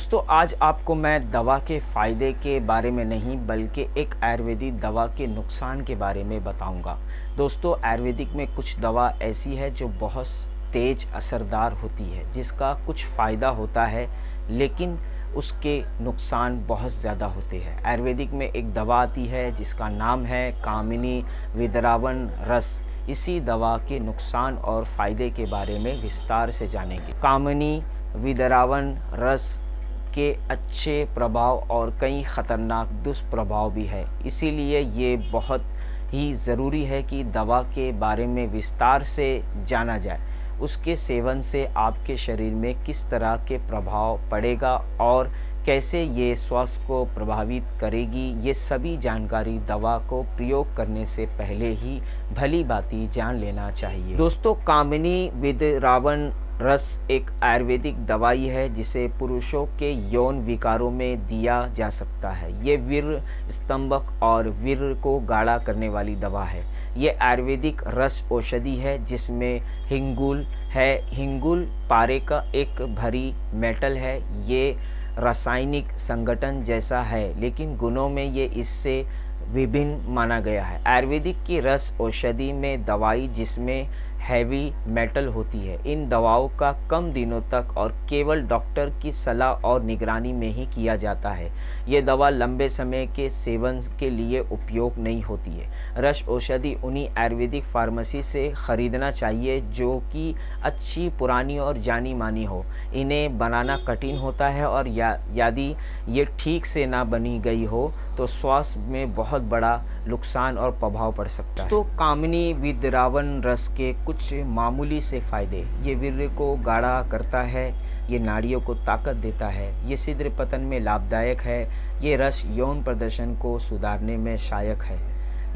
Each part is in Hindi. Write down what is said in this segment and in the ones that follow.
दोस्तों आज आपको मैं दवा के फ़ायदे के बारे में नहीं बल्कि एक आयुर्वेदिक दवा के नुकसान के बारे में बताऊंगा। दोस्तों आयुर्वेदिक में कुछ दवा ऐसी है जो बहुत तेज़ असरदार होती है, जिसका कुछ फ़ायदा होता है लेकिन उसके नुकसान बहुत ज़्यादा होते हैं। आयुर्वेदिक में एक दवा आती है जिसका नाम है कामिनी विद्रावण रस। इसी दवा के नुकसान और फ़ायदे के बारे में विस्तार से जानेंगे। कामिनी विद्रावण रस के अच्छे प्रभाव और कई ख़तरनाक दुष्प्रभाव भी है, इसीलिए ये बहुत ही ज़रूरी है कि दवा के बारे में विस्तार से जाना जाए। उसके सेवन से आपके शरीर में किस तरह के प्रभाव पड़ेगा और कैसे ये स्वास्थ्य को प्रभावित करेगी, ये सभी जानकारी दवा को प्रयोग करने से पहले ही भली भांति जान लेना चाहिए। दोस्तों कामिनी विद्रावण रस एक आयुर्वेदिक दवाई है जिसे पुरुषों के यौन विकारों में दिया जा सकता है। ये वीर्य स्तंभक और वीर्य को गाढ़ा करने वाली दवा है। ये आयुर्वेदिक रस औषधि है जिसमें हिंगुल है। हिंगुल पारे का एक भारी मेटल है। ये रासायनिक संगठन जैसा है लेकिन गुणों में ये इससे विभिन्न माना गया है। आयुर्वेदिक की रस औषधि में दवाई जिसमें हैवी मेटल होती है, इन दवाओं का कम दिनों तक और केवल डॉक्टर की सलाह और निगरानी में ही किया जाता है। ये दवा लंबे समय के सेवन के लिए उपयोग नहीं होती है। रस औषधि उन्हीं आयुर्वेदिक फार्मेसी से ख़रीदना चाहिए जो कि अच्छी पुरानी और जानी मानी हो। इन्हें बनाना कठिन होता है और यदि ये ठीक से ना बनी गई हो तो स्वास्थ्य में बहुत बड़ा नुकसान और प्रभाव पड़ सकता है। तो कामिनी विद्रावण रस के कुछ मामूली से फ़ायदे। ये वीर्य को गाढ़ा करता है, ये नाड़ियों को ताकत देता है, ये शीघ्र पतन में लाभदायक है, ये रस यौन प्रदर्शन को सुधारने में सहायक है,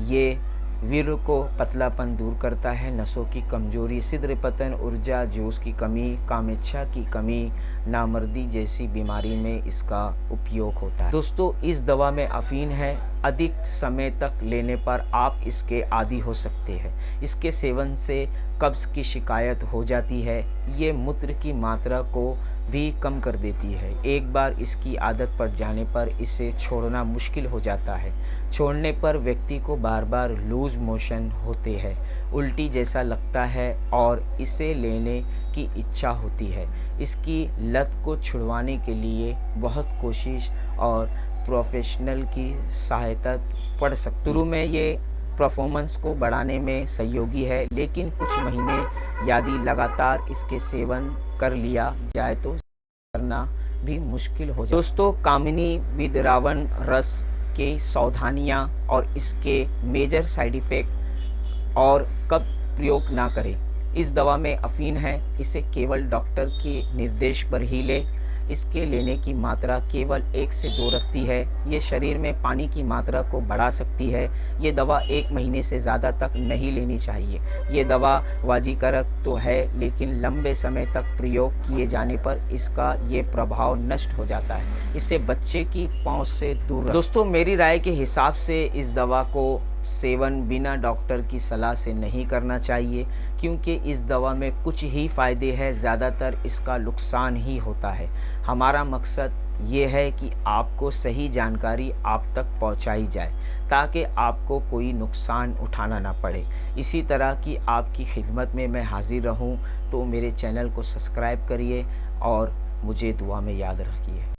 ये वीर्य को पतलापन दूर करता है, नसों की कमजोरी, शीघ्र पतन, ऊर्जा, जोश की कमी, कामेच्छा की कमी, नामर्दी जैसी बीमारी में इसका उपयोग होता है। दोस्तों इस दवा में अफीन है। अधिक समय तक लेने पर आप इसके आदी हो सकते हैं। इसके सेवन से कब्ज़ की शिकायत हो जाती है। ये मूत्र की मात्रा को भी कम कर देती है। एक बार इसकी आदत पड़ जाने पर इसे छोड़ना मुश्किल हो जाता है। छोड़ने पर व्यक्ति को बार बार लूज मोशन होते हैं, उल्टी जैसा लगता है और इसे लेने की इच्छा होती है। इसकी लत को छुड़वाने के लिए बहुत कोशिश और प्रोफेशनल की सहायता पड़ सकती है। शुरू में ये परफॉर्मेंस को बढ़ाने में सहयोगी है लेकिन कुछ महीने यदि लगातार इसके सेवन कर लिया जाए तो करना भी मुश्किल हो जाए। दोस्तों कामिनी विद्रावण रस के सावधानियां और इसके मेजर साइड इफ़ेक्ट और कब प्रयोग ना करें। इस दवा में अफीन है, इसे केवल डॉक्टर के निर्देश पर ही लें। इसके लेने की मात्रा केवल 1 से 2 रखती है। ये शरीर में पानी की मात्रा को बढ़ा सकती है। ये दवा 1 महीने से ज़्यादा तक नहीं लेनी चाहिए। ये दवा वाजीकारक तो है लेकिन लंबे समय तक प्रयोग किए जाने पर इसका ये प्रभाव नष्ट हो जाता है। इससे बच्चे की पहुंच से दूर रखें। दोस्तों मेरी राय के हिसाब से इस दवा को सेवन बिना डॉक्टर की सलाह से नहीं करना चाहिए क्योंकि इस दवा में कुछ ही फ़ायदे हैं, ज़्यादातर इसका नुकसान ही होता है। हमारा मकसद ये है कि आपको सही जानकारी आप तक पहुंचाई जाए ताकि आपको कोई नुकसान उठाना ना पड़े। इसी तरह की आपकी खिदमत में मैं हाजिर रहूं तो मेरे चैनल को सब्सक्राइब करिए और मुझे दुआ में याद रखिए।